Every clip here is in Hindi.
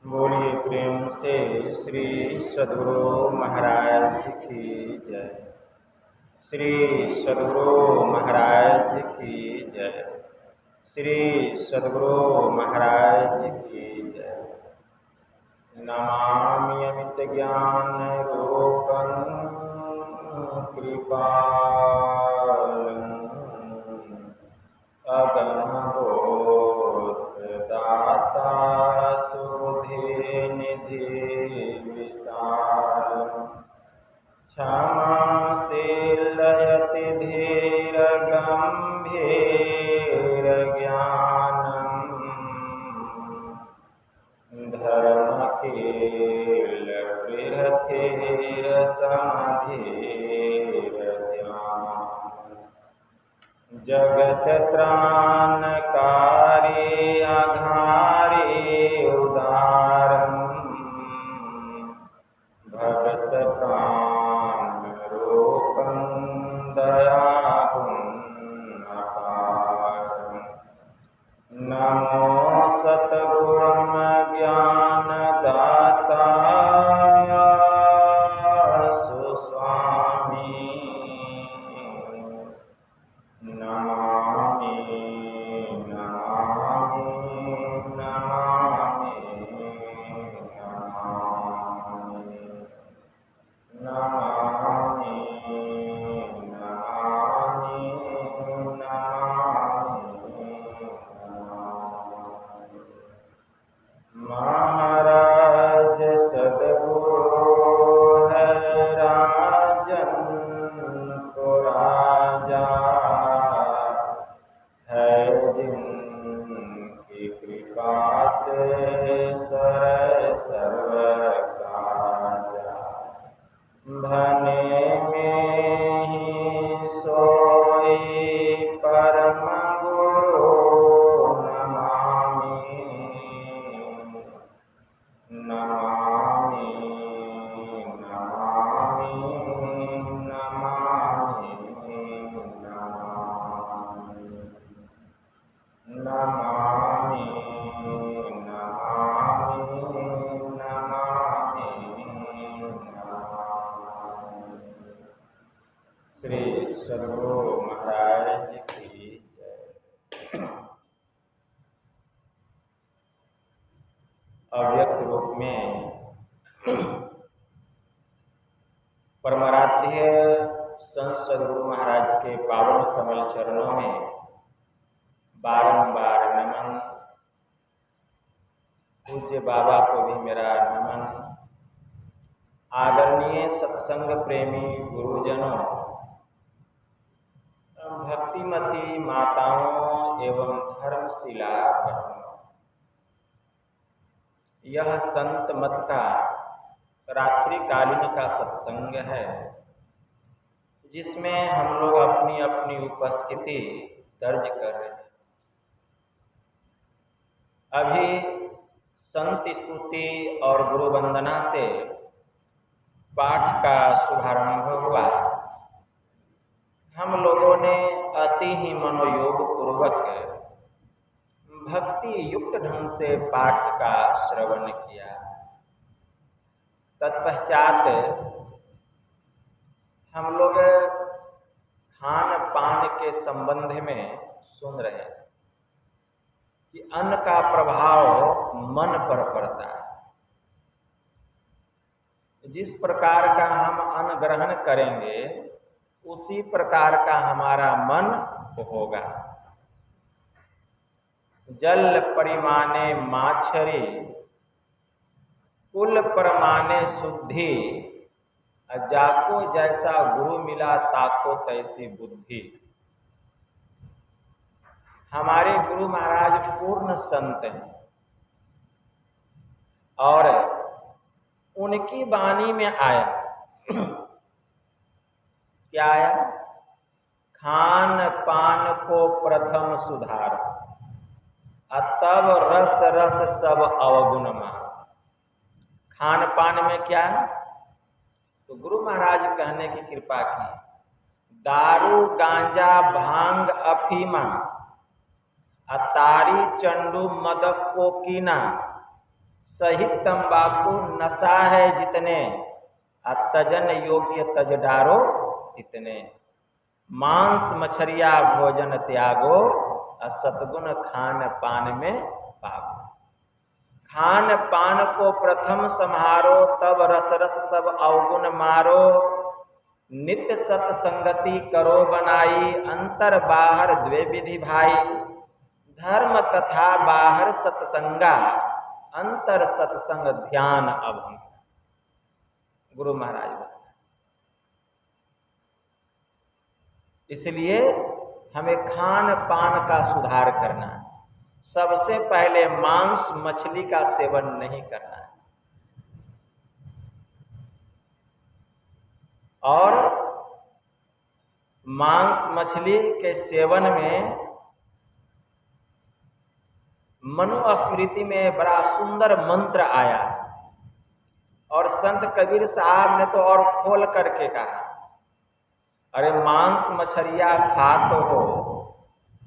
बोलिए प्रेम से श्री सद्गुरु महाराज की जय। श्री सद्गुरु महाराज की जय। श्री सद्गुरु महाराज की जय। नमामि अमित ज्ञान रूपं कृपालं अगणगोत्रदाता सुबुद्धिनिधि विशालम् क्षमाशीलयति धीरगम्भीरज्ञानम् धर्मकीलबृहत्थिरसमधीरध्यानम् जगत्त्राणकारी आधारी उदारम् भगतप्राणरूपं दयागुणम् अपारम्। नमो सद्गुरुं ज्ञानदाता सुस्वामी नमामि नमामि नमामि नमामि नमामि नमामि नमामि। महाराज सद्गुरु है राजन को राजा है जिनकी कृपा से सर्व काजा। भने में ही सोई परम गुरु नमामि नमामि नमामि नमामि नमामि नमामि नमामि नमामि। श्री सद्गुरु महाराज की जय। अव्यक्त रूप में परमाराध्य संत सद्गुरु महाराज के पावन कमल चरणों में बारंबार नमन। पूज्य बाबा को भी मेरा नमन। आदरणीय सत्संग प्रेमी गुरुजनों, भक्तिमती माताओं एवं धर्मशिला बहनों, यह संत मत का रात्रिकालीन का सत्संग है, जिसमें हम लोग अपनी अपनी उपस्थिति दर्ज कर रहे हैं। अभी संत स्तुति और गुरु वंदना से पाठ का शुभारंभ हुआ। हम लोगों ने अति ही मनोयोग पूर्वक भक्ति युक्त ढंग से पाठ का श्रवण किया। तत्पश्चात हम लोग खान पान के संबंध में सुन रहे हैं कि अन्न का प्रभाव मन पर पड़ता है। जिस प्रकार का हम अन्न ग्रहण करेंगे उसी प्रकार का हमारा मन होगा। जल परिमाणे माछरी कुल परमाने शुद्धि, जाको जैसा गुरु मिला ताको तैसी बुद्धि। हमारे गुरु महाराज पूर्ण संत हैं और उनकी वाणी में आया क्या आया? खान पान को प्रथम सुधार, तब रस रस सब अवगुण मान। खान पान में क्या है? तो गुरु महाराज कहने की कृपा की, दारू गांजा भांग अफीमा, तारी चंडू मदक को कीना, सही तंबाकू नशा है जितने, तजन योग्य तज डारो तितने। मांस मछरिया भोजन त्यागो, सतगुण खान पान में पागो। खान पान को प्रथम सम्हारो, तब रस रस सब अवगुण मारो। नित्य सत्संगति करो बनाई, अंतर बाहर द्वे विधि भाई। धर्म तथा बाहर सत्संगा, अंतर सत्संग ध्यान अभंग। गुरु महाराज बताए। इसलिए हमें खान पान का सुधार करना है। सबसे पहले मांस मछली का सेवन नहीं करना है। और मांस मछली के सेवन में मनुस्मृति में बड़ा सुंदर मंत्र आया, और संत कबीर साहब ने तो और खोल करके कहा, अरे मांस मछरिया खात हो,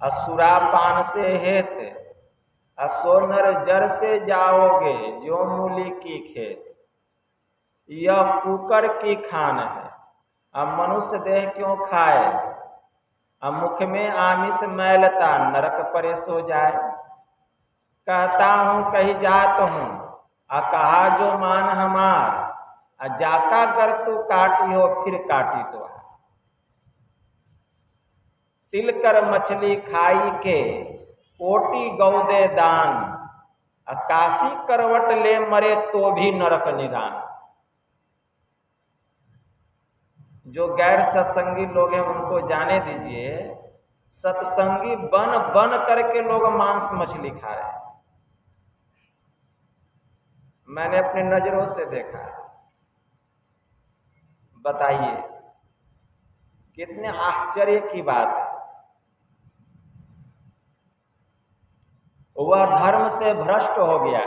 असुरा पान से हेत, असोनर जर से जाओगे जो मूली की खेत। यह कुकर की खान है, अब मनुष्य देह क्यों खाए। अब मुख में आमिष मैलता, नरक परे सो जाए। कहता हूँ कही जात हूँ, कहा जो मान हमार। जाका कर तू काटी हो, फिर काटी तो। तिल कर मछली खाई के, कोटि गौदे दान। काशी करवट ले मरे तो भी नरक निदान। जो गैर सत्संगी लोग हैं उनको जाने दीजिए, सत्संगी बन बन करके लोग मांस मछली खा रहे हैं। मैंने अपनी नजरों से देखा। बताइए कितने आश्चर्य की बात है। वह धर्म से भ्रष्ट हो गया।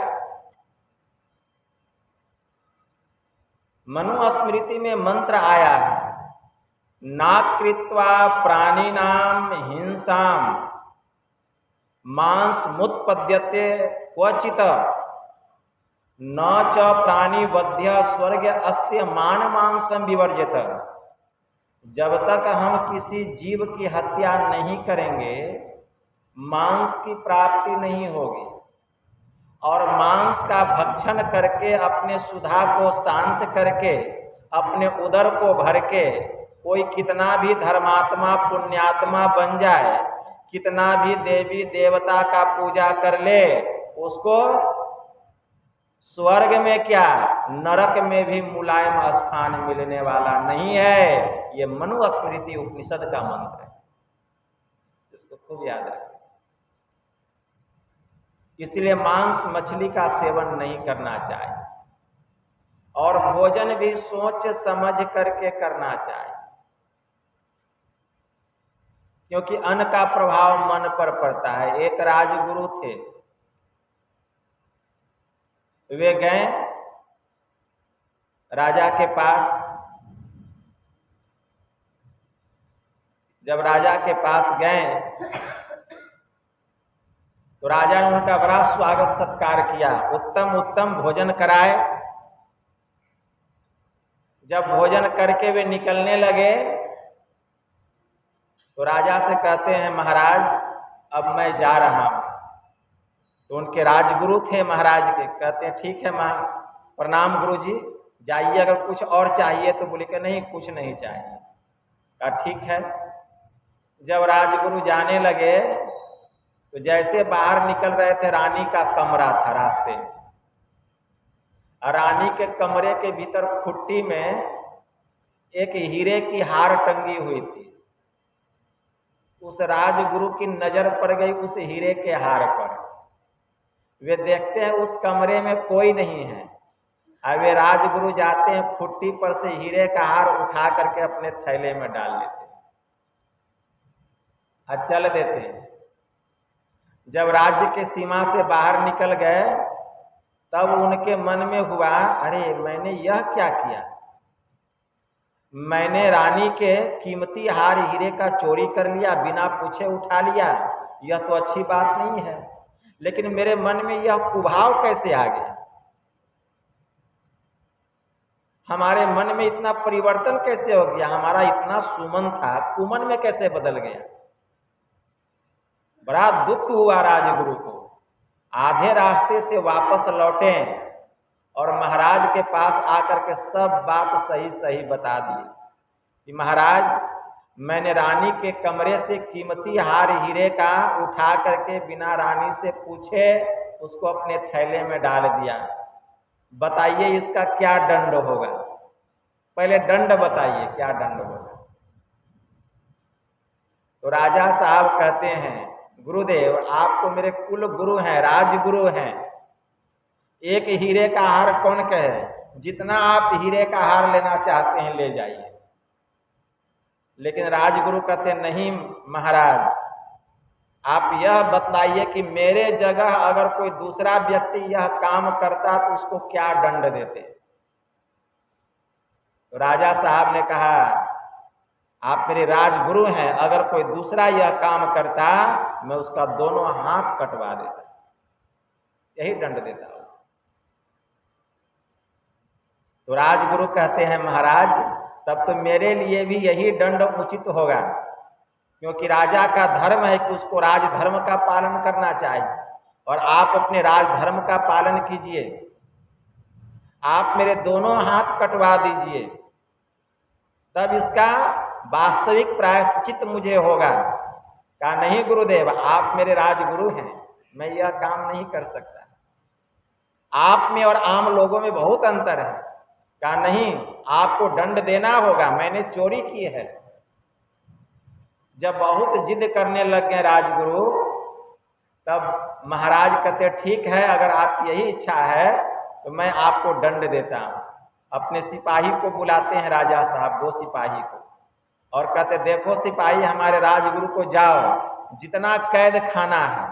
मनुस्मृति में मंत्र आया है, नाकृत्वा प्राणिनाम हिंसाम मांस मुत्पद्यते क्वचित, न च प्राणी वध्य स्वर्ग अस्य मान मांसम विवर्जित। जब तक हम किसी जीव की हत्या नहीं करेंगे, मांस की प्राप्ति नहीं होगी। और मांस का भक्षण करके अपने सुधा को शांत करके, अपने उदर को भर के कोई कितना भी धर्मात्मा पुण्यात्मा बन जाए, कितना भी देवी देवता का पूजा कर ले, उसको स्वर्ग में क्या नरक में भी मुलायम स्थान मिलने वाला नहीं है। ये मनुस्मृति उपनिषद का मंत्र है, इसको खूब याद रखें। इसलिए मांस मछली का सेवन नहीं करना चाहिए, और भोजन भी सोच समझ करके करना चाहिए, क्योंकि अन्न का प्रभाव मन पर पड़ता है। एक राजगुरु थे, वे गए राजा के पास। जब राजा के पास गए तो राजा ने उनका बड़ा स्वागत सत्कार किया, उत्तम उत्तम भोजन कराए। जब भोजन करके वे निकलने लगे तो राजा से कहते हैं, महाराज अब मैं जा रहा हूं। तो उनके राजगुरु थे महाराज के, कहते हैं ठीक है प्रणाम गुरु जी, जाइए, अगर कुछ और चाहिए तो। बोले कि नहीं कुछ नहीं चाहिए। कहा ठीक है। जब राजगुरु जाने लगे तो जैसे बाहर निकल रहे थे, रानी का कमरा था रास्ते में, और रानी के कमरे के भीतर खुट्टी में एक हीरे की हार टंगी हुई थी। उस राजगुरु की नजर पड़ गई उस हीरे के हार पर। वे देखते हैं उस कमरे में कोई नहीं है, और वे राजगुरु जाते हैं, खुट्टी पर से हीरे का हार उठा करके अपने थैले में डाल लेते हैं और चल देते हैं। जब राज्य के सीमा से बाहर निकल गए तब उनके मन में हुआ, अरे मैंने यह क्या किया। मैंने रानी के कीमती हार हीरे का चोरी कर लिया, बिना पूछे उठा लिया, यह तो अच्छी बात नहीं है। लेकिन मेरे मन में यह कुभाव कैसे आ गया। हमारे मन में इतना परिवर्तन कैसे हो गया? हमारा इतना सुमन था, कुमन में कैसे बदल गया? बड़ा दुख हुआ राजगुरु को। आधे रास्ते से वापस लौटे और महाराज के पास आकर के सब बात सही सही बता दी कि महाराज, मैंने रानी के कमरे से कीमती हार हीरे का उठा करके बिना रानी से पूछे उसको अपने थैले में डाल दिया। बताइए इसका क्या दंड होगा? पहले दंड बताइए, क्या दंड होगा? तो राजा साहब कहते हैं, गुरुदेव आप तो मेरे कुल गुरु हैं, राजगुरु हैं। एक हीरे का हार कौन कहे? जितना आप हीरे का हार लेना चाहते हैं ले जाइए। लेकिन राजगुरु कहते नहीं महाराज, आप यह बतलाइए कि मेरे जगह अगर कोई दूसरा व्यक्ति यह काम करता तो उसको क्या दंड देते? तो राजा साहब ने कहा, आप मेरे राजगुरु हैं, अगर कोई दूसरा यह काम करता मैं उसका दोनों हाथ कटवा देता, यही दंड देता उसको। तो राजगुरु कहते हैं महाराज, तब तो मेरे लिए भी यही दंड उचित होगा, क्योंकि राजा का धर्म है कि उसको राजधर्म का पालन करना चाहिए और आप अपने राजधर्म का पालन कीजिए। आप मेरे दोनों हाथ कटवा दीजिए, तब इसका वास्तविक प्रायश्चित मुझे होगा। कहा नहीं गुरुदेव, आप मेरे राजगुरु हैं, मैं यह काम नहीं कर सकता। आप में और आम लोगों में बहुत अंतर है। कहा नहीं, आपको दंड देना होगा, मैंने चोरी की है। जब बहुत जिद करने लग गए राजगुरु, तब महाराज कहते ठीक है, अगर आपकी यही इच्छा है तो मैं आपको दंड देता हूँ। अपने सिपाही को बुलाते हैं राजा साहब, 2 सिपाही को, और कहते देखो सिपाही, हमारे राजगुरु को जाओ, जितना कैद खाना है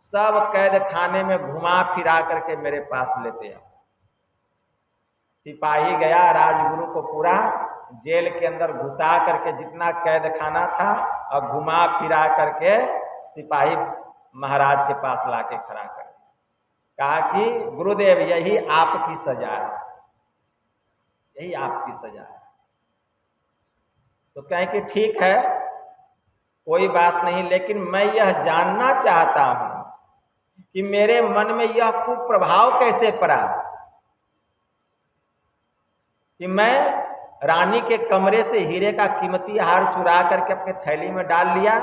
सब कैद खाने में घुमा फिरा करके मेरे पास लेते आओ। सिपाही गया, राजगुरु को पूरा जेल के अंदर घुसा करके जितना कैद खाना था और घुमा फिरा करके सिपाही महाराज के पास लाके खड़ा कर कहा कि गुरुदेव यही आपकी सजा है, यही आपकी सजा है। तो कहें कि ठीक है, कोई बात नहीं, लेकिन मैं यह जानना चाहता हूं कि मेरे मन में यह कुप्रभाव कैसे पड़ा कि मैं रानी के कमरे से हीरे का कीमती हार चुरा करके अपने थैली में डाल लिया।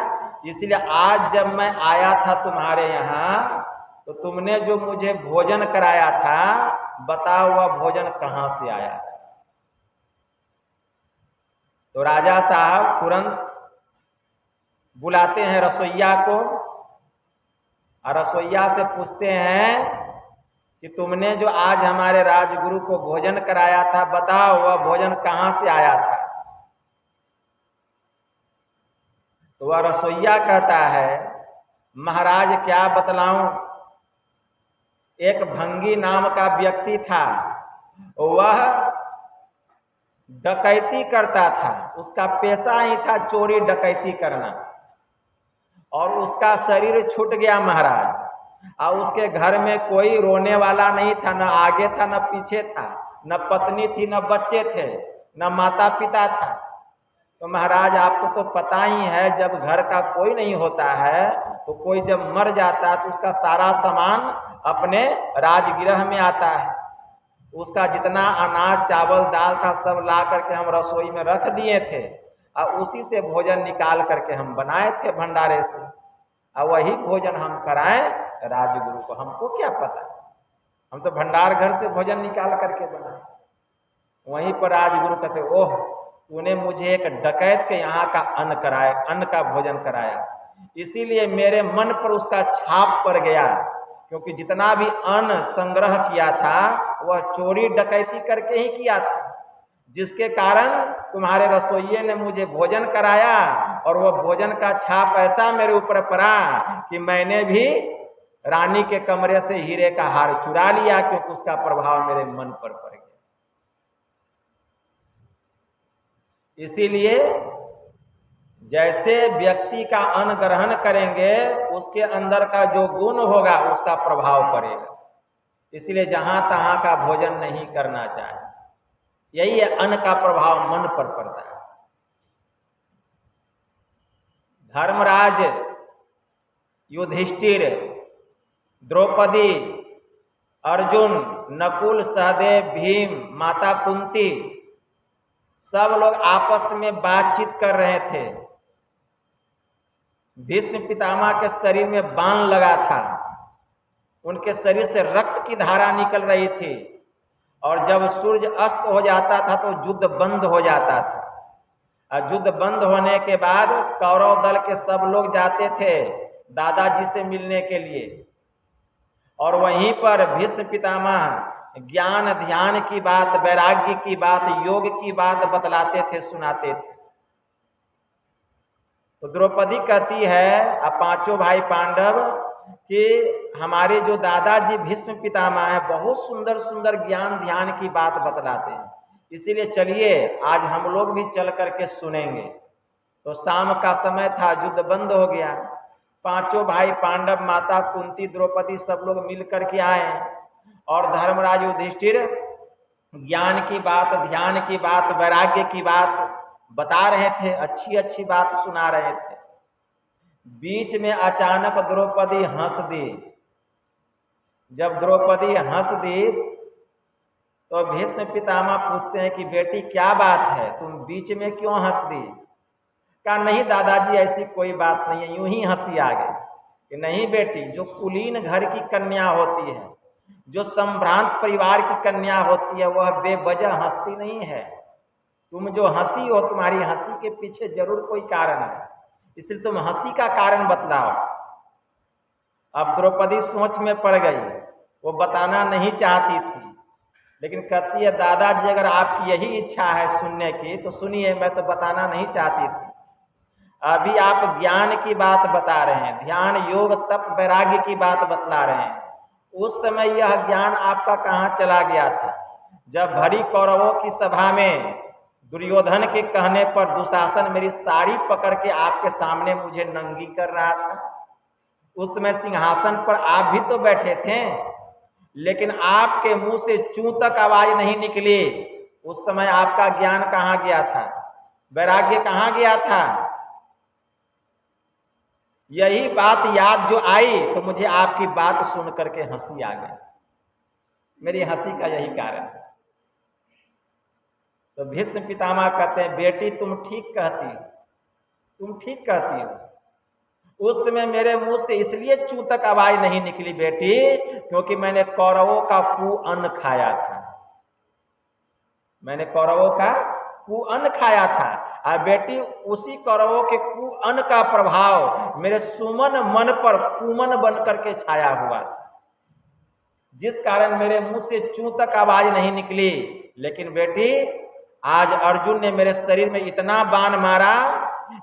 इसलिए आज जब मैं आया था तुम्हारे यहाँ, तो तुमने जो मुझे भोजन कराया था, बताओ वह भोजन कहाँ से आया? तो राजा साहब तुरंत बुलाते हैं रसोइया को और रसोइया से पूछते हैं कि तुमने जो आज हमारे राजगुरु को भोजन कराया था, बताओ वह भोजन कहाँ से आया था? तो वह रसोइया कहता है, महाराज क्या बतलाऊं, एक भंगी नाम का व्यक्ति था, वह डकैती करता था, उसका पेशा ही था चोरी डकैती करना, और उसका शरीर छूट गया महाराज। और उसके घर में कोई रोने वाला नहीं था, न आगे था न पीछे था, न पत्नी थी न बच्चे थे, न माता पिता था। तो महाराज आपको तो पता ही है, जब घर का कोई नहीं होता है तो कोई जब मर जाता है तो उसका सारा सामान अपने राजगृह में आता है। उसका जितना अनाज चावल दाल था सब ला करके हम रसोई में रख दिए थे और उसी से भोजन निकाल करके हम बनाए थे भंडारे से, और वही भोजन हम कराएं राजगुरु को। हमको क्या पता, हम तो भंडार घर से भोजन निकाल करके बनाए। वहीं पर राजगुरु कहते, ओह तूने मुझे एक डकैत के यहाँ का अन्न का भोजन कराया, इसीलिए मेरे मन पर उसका छाप पड़ गया, क्योंकि जितना भी अन्न संग्रह किया था वह चोरी डकैती करके ही किया था, जिसके कारण तुम्हारे रसोइये ने मुझे भोजन कराया और वह भोजन का छाप ऐसा मेरे ऊपर पड़ा कि मैंने भी रानी के कमरे से हीरे का हार चुरा लिया, क्योंकि उसका प्रभाव मेरे मन पर पड़ गया। इसीलिए जैसे व्यक्ति का अन्न ग्रहण करेंगे उसके अंदर का जो गुण होगा उसका प्रभाव पड़ेगा। इसलिए जहां तहां का भोजन नहीं करना चाहिए। यही है अन्न का प्रभाव मन पर पड़ता है। धर्मराज, युधिष्ठिर, द्रौपदी, अर्जुन, नकुल, सहदेव, भीम, माता कुंती, सब लोग आपस में बातचीत कर रहे थे। भीष्म पितामह के शरीर में बाण लगा था, उनके शरीर से रक्त की धारा निकल रही थी, और जब सूर्य अस्त हो जाता था तो युद्ध बंद हो जाता था। और युद्ध बंद होने के बाद कौरव दल के सब लोग जाते थे दादाजी से मिलने के लिए, और वहीं पर भीष्म पितामह ज्ञान ध्यान की बात, वैराग्य की बात, योग की बात बतलाते थे, सुनाते थे। तो द्रौपदी कहती है, अब पांचों भाई पांडव, कि हमारे जो दादाजी भीष्म पितामह है बहुत सुंदर सुंदर ज्ञान ध्यान की बात बतलाते हैं, इसीलिए चलिए आज हम लोग भी चल करके सुनेंगे। तो शाम का समय था, युद्ध बंद हो गया। पांचों भाई पांडव, माता कुंती, द्रौपदी सब लोग मिल करके आए, और धर्मराज युधिष्ठिर ज्ञान की बात, ध्यान की बात, वैराग्य की बात बता रहे थे, अच्छी अच्छी बात सुना रहे थे। बीच में अचानक द्रौपदी हंस दी। जब द्रौपदी हंस दी तो भीष्म पितामह पूछते हैं कि बेटी क्या बात है, तुम बीच में क्यों हंस दी? कहा नहीं दादाजी ऐसी कोई बात नहीं है, यूं ही हंसी आ गई। कि नहीं बेटी, जो कुलीन घर की कन्या होती है, जो संभ्रांत परिवार की कन्या होती है, वह बेवजह हंसती नहीं है। तुम जो हंसी हो, तुम्हारी हंसी के पीछे जरूर कोई कारण है, इसलिए तुम हंसी का कारण बतलाओ। अब द्रौपदी सोच में पड़ गई, वो बताना नहीं चाहती थी, लेकिन कहती है दादाजी अगर आपकी यही इच्छा है सुनने की तो सुनिए, मैं तो बताना नहीं चाहती थी। अभी आप ज्ञान की बात बता रहे हैं, ध्यान योग तप वैराग्य की बात बतला रहे हैं, उस समय यह ज्ञान आपका कहाँ चला गया था? जब भरी कौरवों की सभा में दुर्योधन के कहने पर दुशासन मेरी साड़ी पकड़ के आपके सामने मुझे नंगी कर रहा था, उस समय सिंहासन पर आप भी तो बैठे थे, लेकिन आपके मुंह से चूं तक आवाज नहीं निकली। उस समय आपका ज्ञान कहाँ गया था? वैराग्य कहाँ गया था? यही बात याद जो आई तो मुझे आपकी बात सुन करके हंसी आ गई। मेरी हंसी का यही कारण है। तो भीष्म पितामह कहते हैं बेटी तुम ठीक कहती, तुम ठीक कहती हो। उस समय मेरे मुंह से इसलिए चूं तक आवाज नहीं निकली बेटी, क्योंकि मैंने कौरवों का कुअन्न खाया था, मैंने कौरवों का कुअन्न खाया था। और बेटी उसी कौरवों के कुअन्न का प्रभाव मेरे सुमन मन पर कुमन बन करके छाया हुआ था, जिस कारण मेरे मुंह से चूं तक आवाज नहीं निकली। लेकिन बेटी आज अर्जुन ने मेरे शरीर में इतना बाण मारा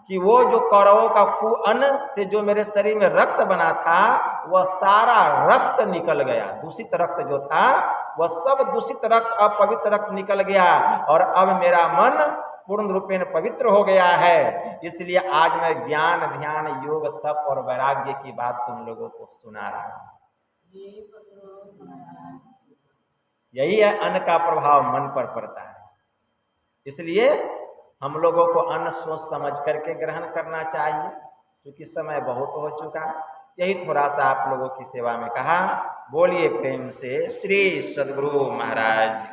कि वो जो कौरवों का कुअन्न से जो मेरे शरीर में रक्त बना था, वह सारा रक्त निकल गया। दूषित रक्त जो था वह सब दूषित रक्त, अपवित्र रक्त निकल गया, और अब मेरा मन पूर्ण रूपेण पवित्र हो गया है। इसलिए आज मैं ज्ञान ध्यान योग तप और वैराग्य की बात तुम लोगों को सुना रहा हूं। यही है अन्न का प्रभाव मन पर पड़ता है। इसलिए हम लोगों को अन्न सोच समझ करके ग्रहण करना चाहिए, क्योंकि समय बहुत हो चुका। यही थोड़ा सा आप लोगों की सेवा में कहा। बोलिए प्रेम से श्री सद्गुरु महाराज।